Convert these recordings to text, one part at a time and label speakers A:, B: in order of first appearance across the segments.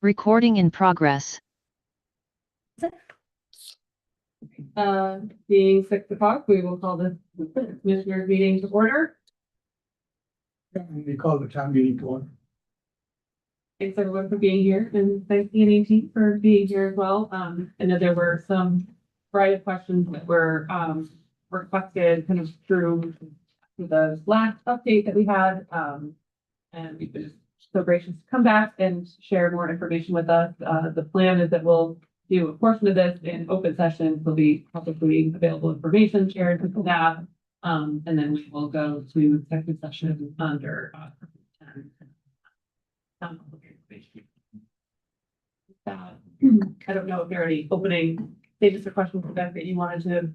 A: Recording in progress.
B: Being 6 o'clock, we will call the commissioners meeting to order.
C: And we call the town meeting to order.
B: Thanks everyone for being here, and thanks the team for being here as well. I know there were some variety of questions that were requested kind of through the last update that we had. And we've been so gracious to come back and share more information with us. The plan is that we'll do a portion of this in open session. There'll be publicly available information shared with staff. And then we will go to executive session under 10. I don't know if there are any opening statements or questions that you wanted to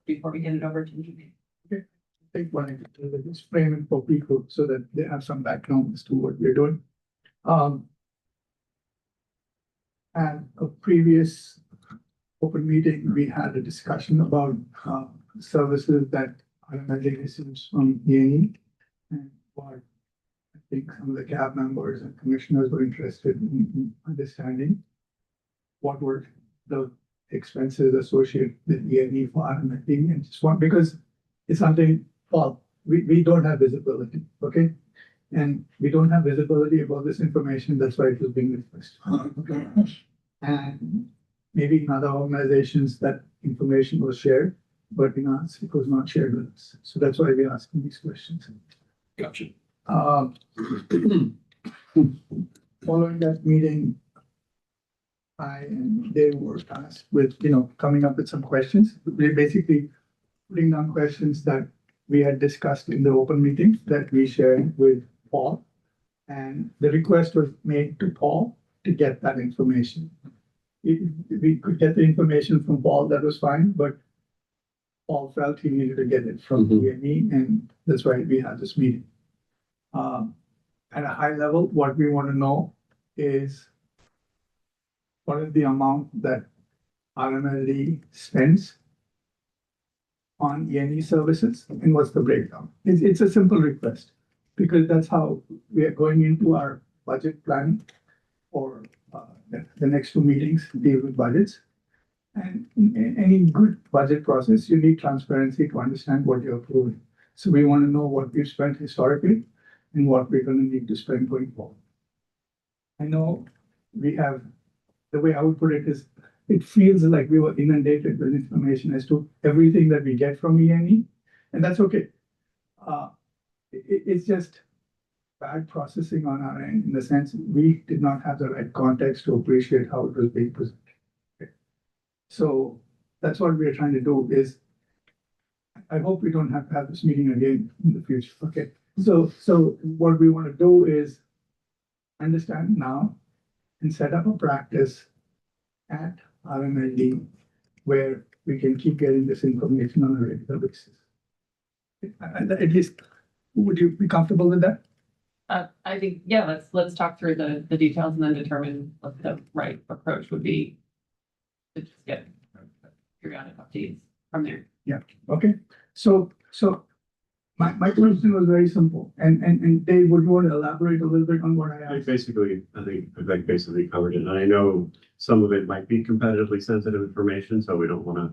B: before we hand it over to you.
C: I think what I could do is just frame it for people so that they have some background as to what we're doing. At a previous open meeting, we had a discussion about services that RMld receives from E&E, and what I think some of the CAB members and commissioners were interested in understanding what were the expenses associated with E&E for RMld, and just one, because it's something, well, we don't have visibility, okay? And we don't have visibility about this information, that's why it was being requested. Okay. And maybe in other organizations that information was shared, but in us, it was not shared with us. So that's why we're asking these questions.
D: Gotcha.
C: Following that meeting, I and Dave were tasked with, coming up with some questions. We're basically putting down questions that we had discussed in the open meeting that we shared with Paul. And the request was made to Paul to get that information. If we could get the information from Paul, that was fine, but Paul felt he needed to get it from E&E, and that's why we had this meeting. At a high level, what we want to know is what is the amount that RMLD spends on E&E services, and what's the breakdown? It's a simple request, because that's how we are going into our budget planning for the next two meetings deal with budgets. And in any good budget process, you need transparency to understand what you're approving. So we want to know what we've spent historically and what we're going to need to spend going forward. I know we have, the way I would put it is, it feels like we were inundated with information as to everything that we get from E&E, and that's okay. It's just bad processing on our end, in the sense we did not have the right context to appreciate how it was being presented. Okay. So that's what we are trying to do is, I hope we don't have to have this meeting again in the future. Okay. So what we want to do is understand now and set up a practice at RMLD where we can keep getting this information on a regular basis. At least, would you be comfortable with that?
B: I think, yeah, let's talk through the details and then determine what the right approach would be to just get periodic updates from there.
C: Yeah, okay. So my question was very simple. And Dave, would you want to elaborate a little bit on what I asked?
D: I think Vivek basically covered it. And I know some of it might be competitively sensitive information, so we don't want to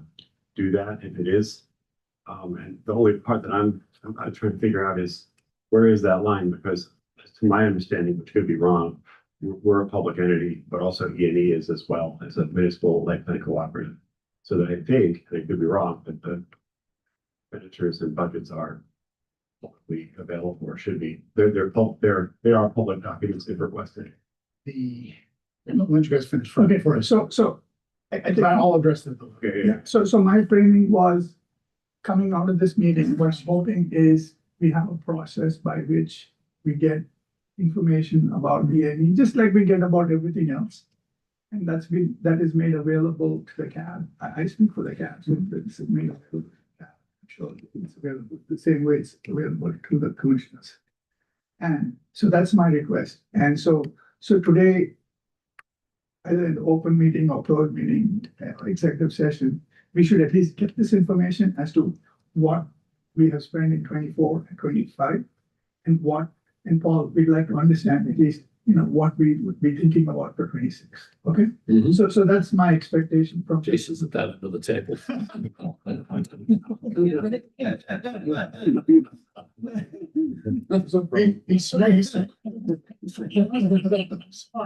D: do that if it is. And the only part that I'm trying to figure out is, where is that line? Because to my understanding, which could be wrong, we're a public entity, but also E&E is as well as a municipal light plan cooperative. So that I think, and I could be wrong, but the expenditures and budgets are publicly available, or should be. They are public documents if requested.
C: Why don't you guys finish first? So I think I'll address it.
D: Okay.
C: Yeah. So my framing was, coming out of this meeting, what I'm hoping is we have a process by which we get information about E&E, just like we get about everything else. And that is made available to the CAB. I speak for the CAB, so it's made available to the CAB. I'm sure it's available the same way it's available to the commissioners. And so that's my request. And so today, either in the open meeting or closed meeting, executive session, we should at least get this information as to what we have spent in 24 and 25, and Paul, we'd like to understand at least, what we would be thinking about for 26. Okay,
A: Mhm.
C: so that's my expectation from
A: Jason's at that end of the table.
C: So he's nice.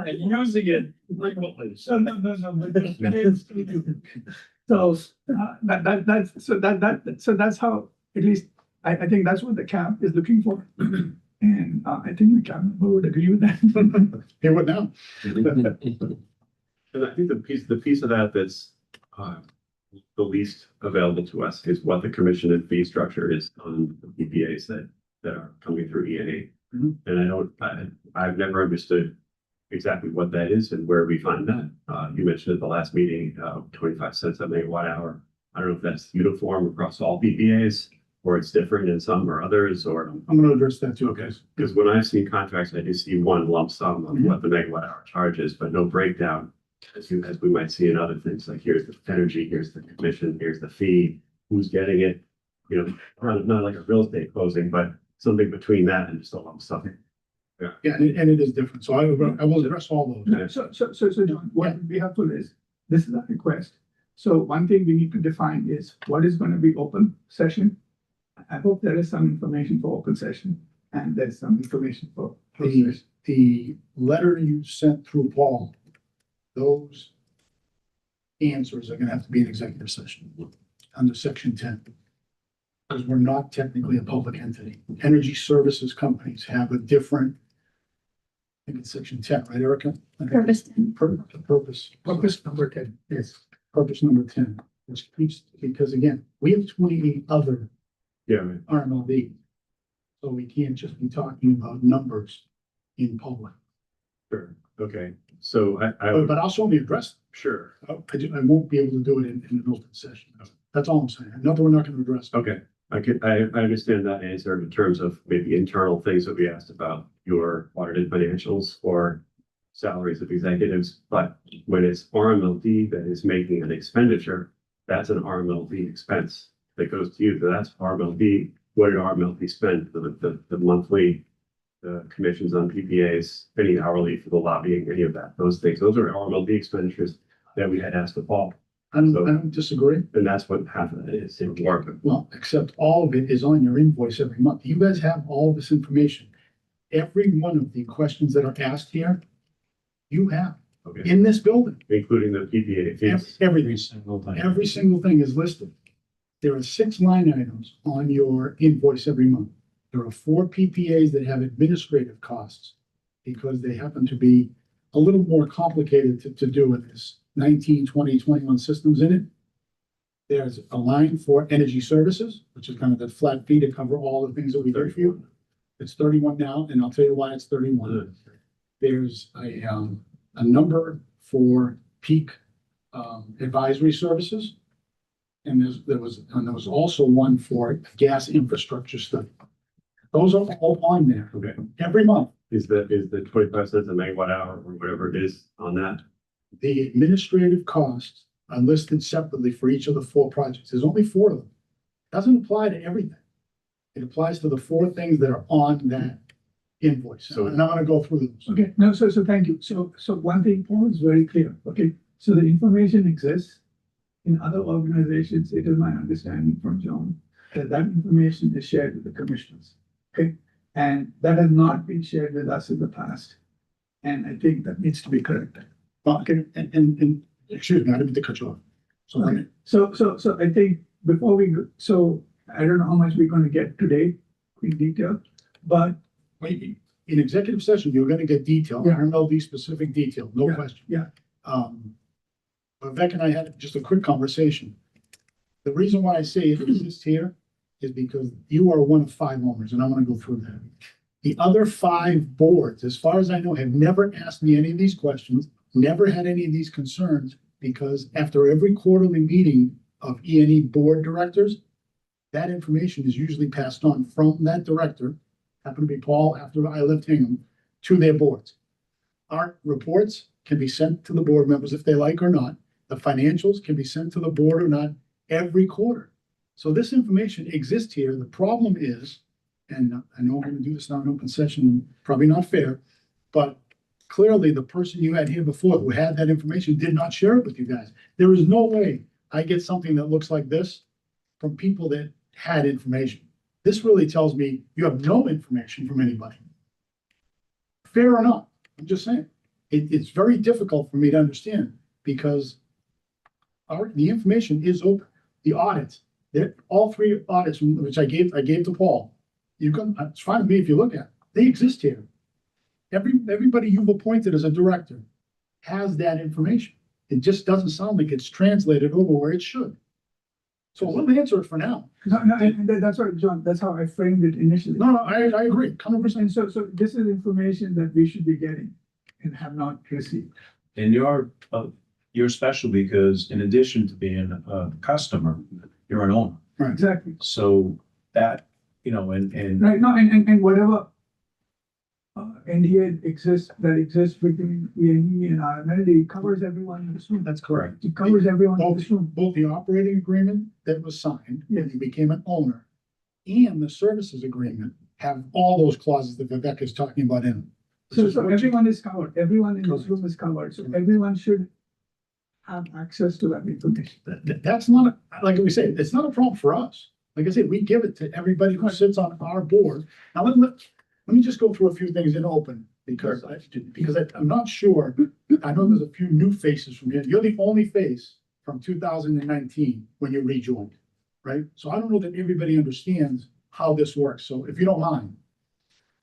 A: Using it frequently.
C: So that's how, at least, I think that's what the camp is looking for. And I think the camp would agree with that.
E: Hey, what now?
D: And I think the piece of that that's the least available to us is what the commission and fee structure is on the PPAs that are coming through E&A.
E: Mhm.
D: And I've never understood exactly what that is and where we find that. You mentioned at the last meeting, 25 cents a megawatt hour. I don't know if that's uniform across all PPAs or it's different in some or others, or
E: I'm gonna address that too.
D: okay, because when I've seen contracts, I just see one lump sum of what the megawatt hour charge is, but no breakdown. As we might see in other things, like here's the energy, here's the commission, here's the fee, who's getting it. Not like a real estate closing, but something between that and just a lump sum.
E: Yeah, and it is different. So I will address all those.
C: So John, what would be helpful is, this is a request. So one thing we need to define is what is going to be open session. I hope there is some information for open session and there's some information for closed session.
E: The letter you sent through Paul, those answers are gonna have to be an executive session under section 10. Because we're not technically a public entity. Energy services companies have a different, I think it's section 10, right, Erica?
F: Purpose 10.
E: Purpose
C: Number 10, yes.
E: purpose number 10, which keeps, because again, we have 28 other
D: Yeah, right.
E: RMLD. So we can't just be talking about numbers in public.
D: Sure. Okay. So I
E: But,
D: would,
E: but I'll certainly address,
D: sure.
E: I won't be able to do it in an open session. That's all I'm saying. Not that we're not gonna address. it.
D: Okay. I understand that answer in terms of maybe internal things that we asked about your audited financials or salaries of executives, but when it's RMLD that is making an expenditure, that's an RMLD expense that goes to you. That's RMLD. What did RMLD spend for the monthly, the commissions on PPAs, any hourly for the lobbying, any of that, those things. Those are RMLD expenditures that we had asked of Paul.
E: I don't disagree.
D: And that's what half of it is in work.
E: Well, except all of it is on your invoice every month. You guys have all this information. Every one of the questions that are asked here, you have
D: Okay,
E: in this building.
D: including the PPA fees.
E: Everything, every single thing is listed. There are 6 line items on your invoice every month. There are 4 PPAs that have administrative costs because they happen to be a little more complicated to do with this 19, 20, 21 systems in it. There's a line for energy services, which is kind of that flat fee to cover all the things that we do for you. It's 31 now, and I'll tell you why it's 31. There's a number for peak advisory services. And there was also one for gas infrastructure study. Those are all on there
D: Okay,
E: every month.
D: is the 25 cents a megawatt hour or whatever it is on that?
E: The administrative costs are listed separately for each of the 4 projects. There's only 4 of them. Doesn't apply to everything. It applies to the 4 things that are on that invoice.
D: So-
E: And I'm gonna go through those.
C: Okay, no, so thank you. So one thing, Paul, is very clear. Okay, so the information exists. In other organizations, it is my understanding from John that information is shared with the commissioners. Okay, and that has not been shared with us in the past. And I think that needs to be corrected.
E: Okay, and excuse me, I didn't mean to cut you off. So
C: Okay, so I think before we go, so I don't know how much we're gonna get today in detail, but
E: wait, in executive session, you're gonna get detail,
C: Yeah.
E: RMLD specific detail, no question.
C: yeah.
E: But Vec and I had just a quick conversation. The reason why I say it exists here is because you are one of 5 owners, and I'm gonna go through that. The other 5 boards, as far as I know, have never asked me any of these questions, never had any of these concerns, because after every quarterly meeting of E&E board directors, that information is usually passed on from that director, happened to be Paul after I left Hingham, to their boards. Our reports can be sent to the board members if they like or not. The financials can be sent to the board or not every quarter. So this information exists here. The problem is, and I know I'm gonna do this now in open session, probably not fair, but clearly the person you had here before who had that information did not share it with you guys. There is no way I get something that looks like this from people that had information. This really tells me you have no information from anybody. Fair enough. I'm just saying. It's very difficult for me to understand because the information is open. The audits, all three audits, which I gave to Paul, it's fine with me if you look at it. They exist here. Everybody you've appointed as a director has that information. It just doesn't sound like it's translated over where it should. So we'll answer it for now.
C: No, and that's what, John, that's how I framed it initially.
E: No, I agree, 100%.
C: And so this is information that we should be getting and have not received.
F: And you're special because in addition to being a customer, you're an owner.
C: Exactly.
F: So that, and
C: Right, no, and whatever NDA that exists between E&E and Rmld covers everyone in this room.
E: That's correct.
C: It covers everyone in this room.
E: Both the operating agreement that was signed when you became an owner and the services agreement have all those clauses that Vivek is talking about in them.
C: So everyone is covered, everyone in this room is covered, so everyone should have access to that information.
E: That's not, like we say, it's not a problem for us. Like I said, we give it to everybody who sits on our board. Now, let me just go through a few things in open because I'm not sure. I know there's a few new faces from here. You're the only face from 2019 when you rejoined, right? So I don't know that everybody understands how this works. So if you don't mind.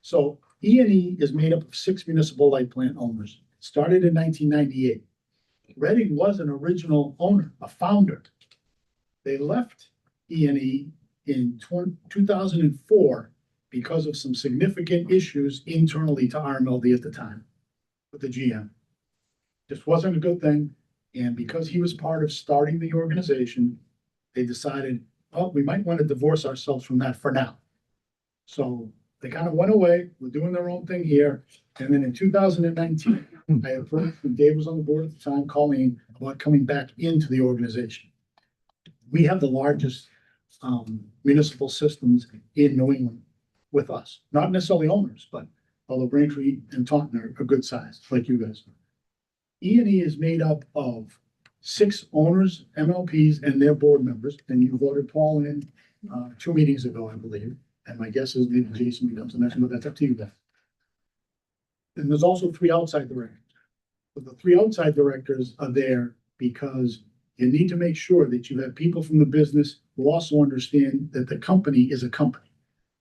E: So E&E is made up of 6 municipal light plant owners. It started in 1998. Reading was an original owner, a founder. They left E&E in 2004 because of some significant issues internally to Rmld at the time with the GM. Just wasn't a good thing. And because he was part of starting the organization, they decided, well, we might want to divorce ourselves from that for now. So they kind of went away. We're doing their own thing here. And then in 2019, I approached, and Dave was on the board at the time, Colleen, about coming back into the organization. We have the largest municipal systems in New England with us, not necessarily owners, but although Braintree and Taunton are a good size, like you guys. E&E is made up of 6 owners, MLPs, and their board members. And you voted Paul in 2 meetings ago, I believe. And my guess is maybe Jason becomes the next one, but that's up to you guys. And there's also 3 outside directors. But the 3 outside directors are there because you need to make sure that you have people from the business who also understand that the company is a company.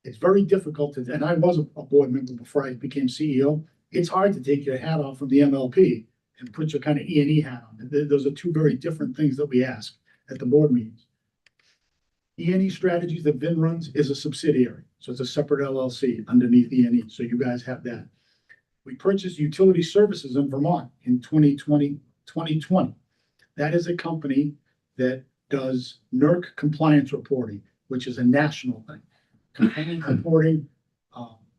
E: It's very difficult to, and I was a board member before I became CEO. It's hard to take your hat off from the MLP and put your kind of E&E hat on. Those are 2 very different things that we ask at the board meetings. E&E Strategies that Vin runs is a subsidiary. So it's a separate LLC underneath E&E. So you guys have that. We purchased Utility Services in Vermont in 2020. That is a company that does NERC compliance reporting, which is a national thing. Compliance reporting,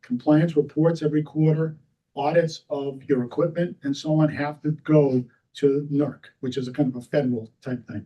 E: compliance reports every quarter, audits of your equipment and so on have to go to NERC, which is a kind of a federal type thing.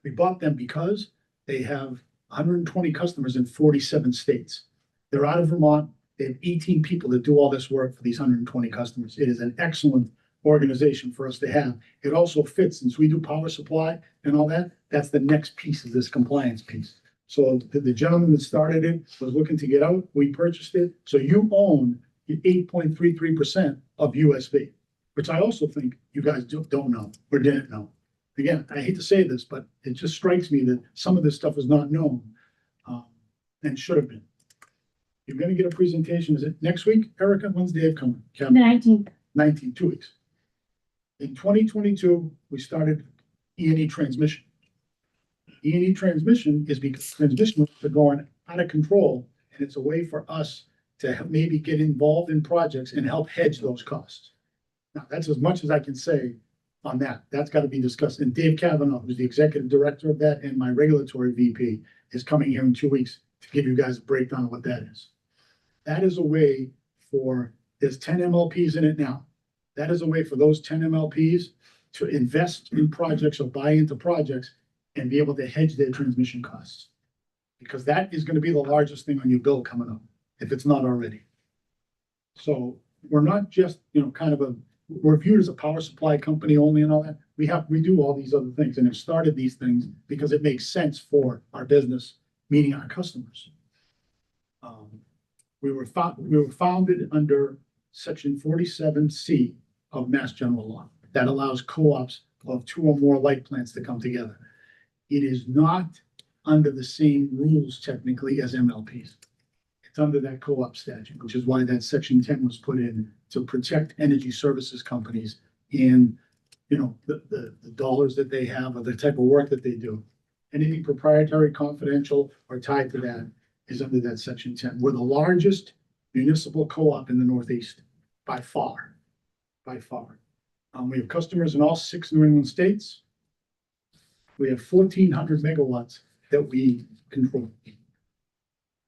E: We bought them because they have 120 customers in 47 states. They're out of Vermont. They have 18 people that do all this work for these 120 customers. It is an excellent organization for us to have. It also fits, since we do power supply and all that, that's the next piece of this compliance piece. So the gentleman that started it was looking to get out. We purchased it. So you own 8.33% of USB, which I also think you guys don't know or didn't know. Again, I hate to say this, but it just strikes me that some of this stuff is not known and should have been. You're going to get a presentation. Is it next week, Erica? When's Dave coming?
G: The 19th.
E: 19, 2 weeks. In 2022, we started E&E transmission. E&E transmission is because transmission are going out of control, and it's a way for us to maybe get involved in projects and help hedge those costs. Now, that's as much as I can say on that. That's got to be discussed. And Dave Kavanaugh, who's the executive director of that, and my regulatory VP, is coming here in 2 weeks to give you guys a breakdown of what that is. That is a way for, there's 10 MLPs in it now. That is a way for those 10 MLPs to invest in projects or buy into projects and be able to hedge their transmission costs. Because that is going to be the largest thing on your bill coming up, if it's not already. So we're not just, kind of we're viewed as a power supply company only and all that. We do all these other things and have started these things because it makes sense for our business, meaning our customers. We were founded under section 47C of Mass General Law. That allows co-ops of 2 or more light plants to come together. It is not under the same rules technically as MLPs. It's under that co-op statute, which is why that section 10 was put in to protect energy services companies and, the dollars that they have or the type of work that they do. Anything proprietary, confidential, or tied to that is under that section 10. We're the largest municipal co-op in the Northeast by far, by far. We have customers in all 6 New England states. We have 1,400 megawatts that we control.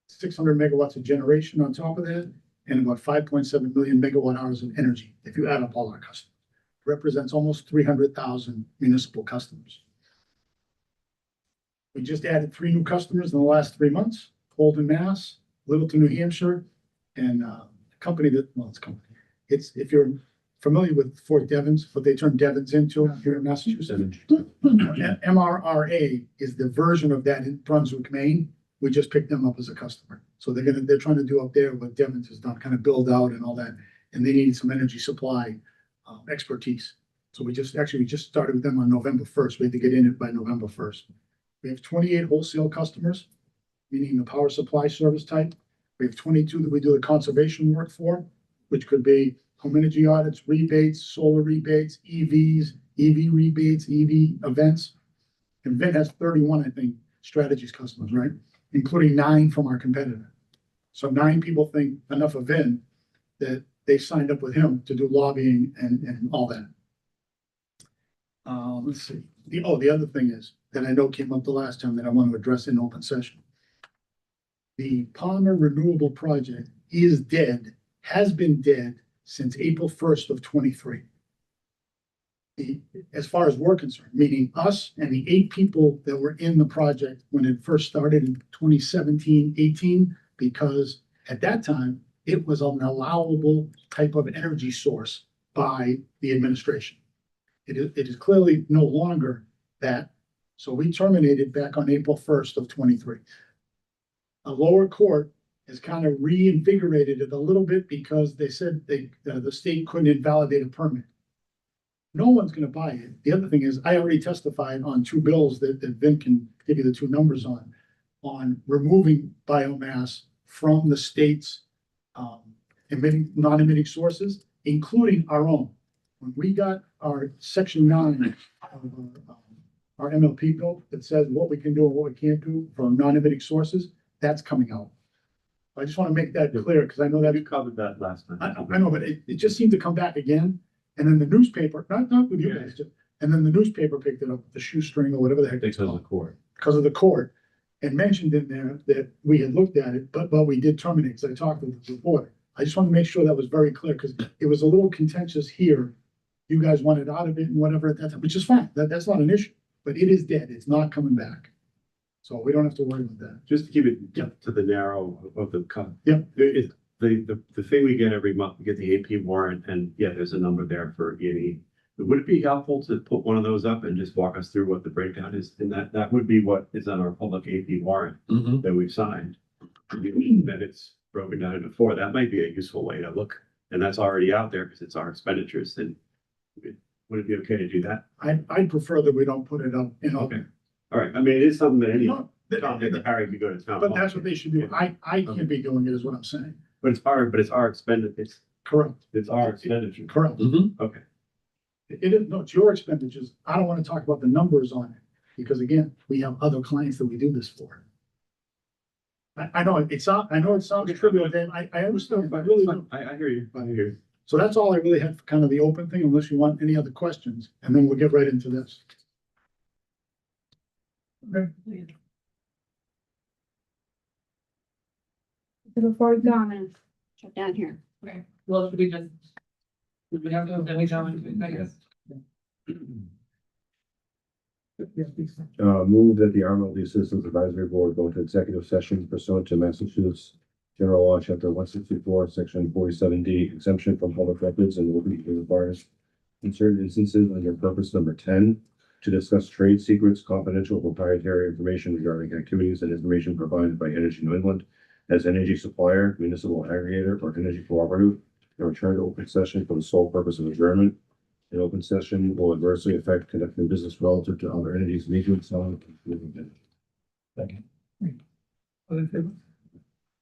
E: 600 megawatts of generation on top of that, and about 5.7 million megawatt hours of energy, if you add up all our customers. Represents almost 300,000 municipal customers. We just added 3 new customers in the last 3 months, Holden, Mass, Littleton, New Hampshire, and a company it's, if you're familiar with Fort Devens, what they turned Devens into here in Massachusetts. MRRA is the version of that in Brunswick, Maine. We just picked them up as a customer. So they're trying to do up there what Devens has done, kind of build out and all that. And they needed some energy supply expertise. So we just started with them on November 1st. We had to get in it by November 1st. We have 28 wholesale customers, meaning the power supply service type. We have 22 that we do the conservation work for, which could be home energy audits, rebates, solar rebates, EVs, EV rebates, EV events. And Vin has 31, I think, strategies customers, right? Including 9 from our competitor. So 9 people think enough of Vin that they signed up with him to do lobbying and all that. Let's see. The other thing is that I know came up the last time that I want to address in open session. The Palmer Renewable Project is dead, has been dead since April 1st of 23. As far as we're concerned, meaning us and the 8 people that were in the project when it first started in 2017, 18, because at that time, it was an allowable type of energy source by the administration. It is clearly no longer that. So we terminated back on April 1st of 23. A lower court has kind of reinvigorated it a little bit because they said the state couldn't invalidate a permit. No one's going to buy it. The other thing is, I already testified on 2 bills that Vin can give you the 2 numbers on removing biomass from the state's non-emitting sources, including our own. When we got our section 9 of our MLP bill that says what we can do and what we can't do from non-emitting sources, that's coming out. I just want to make that clear because I know that
D: You covered that last time.
E: I know, but it just seemed to come back again. And then the newspaper, not with you guys, and then the newspaper picked it up, the shoestring or whatever the heck it's
F: Because of the
E: called,
F: court.
E: because of the court, and mentioned in there that we had looked at it, but we did terminate, because I talked with the reporter. I just want to make sure that was very clear, because it was a little contentious here. You guys wanted out of it and whatever at that time, which is fine. That's not an issue, but it is dead. It's not coming back. So we don't have to worry about that.
D: Just to keep it
E: Yep.
D: to the narrow of the cut.
E: Yep.
D: The thing we get every month, we get the AP warrant, and there's a number there for E&E. Would it be helpful to put one of those up and just walk us through what the breakdown is? And that would be what is on our public AP warrant
A: Mhm.
D: that we've signed. That it's broken down into 4. That might be a useful way to look, and that's already out there because it's our expenditures. Then would it be okay to do that?
E: I'd prefer that we don't put it up,
D: Okay. All right. I mean, it is something that any
E: No,
D: Tom, Dick, or Harry could go to town.
E: but
D: hall.
E: that's what they should do. I can't be doing it, is what I'm saying.
D: But it's our expenditure.
E: Correct,
D: It's our expenditure.
E: correct.
A: Mhm.
D: Okay.
E: It is, no, it's your expenditures. I don't want to talk about the numbers on it, because again, we have other clients that we do this for. I know it sounds trivial, Dan. I understand, but I really do.
D: I hear you. I hear you.
E: So that's all I really had for kind of the open thing, unless you want any other questions, and then we'll get right into this. Okay.
G: So before we go on and shut down here.
B: Okay, well, should we just? We have to, then we go into it, I guess.
H: Move that the Rmld Citizens Advisory Board go into executive session pursuant to Massachusetts General Law, Chapter 164, Section 47D, exemption from public records and open meeting requires in certain instances under purpose number 10 to discuss trade secrets, confidential proprietary information regarding activities and information provided by Energy New England as energy supplier, municipal aggregator, or energy cooperative, and return to open session for the sole purpose of adjournment. An open session will adversely affect conducting business relative to other entities, meeting, selling, and moving business.
F: Second.
C: All in favor?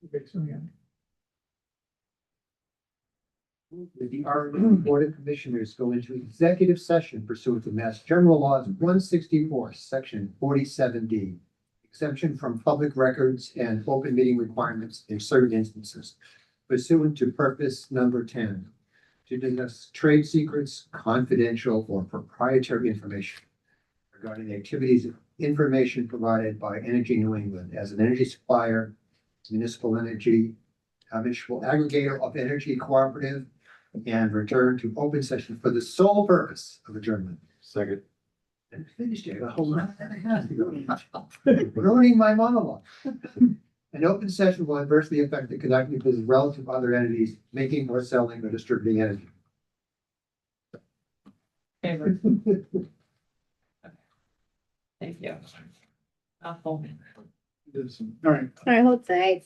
C: Okay, so yeah.
I: That the Rmld Board of Commissioners go into executive session pursuant to Mass General Laws 164, Section 47D. Exemption from public records and open meeting requirements in certain instances. Pursuant to purpose number 10. To discuss trade secrets, confidential or proprietary information regarding the activities of information provided by Energy New England as an energy supplier, municipal energy, municipal aggregator of energy cooperative, and return to open session for the sole purpose of adjournment.
D: Second.
I: And finished it, a whole lot and a half to go. Ruining my monologue. An open session will adversely affect the conducting business relative to other entities making or selling or distributing energy.
B: Favor. Thank you. Awful.
E: All right,
G: I hold sides.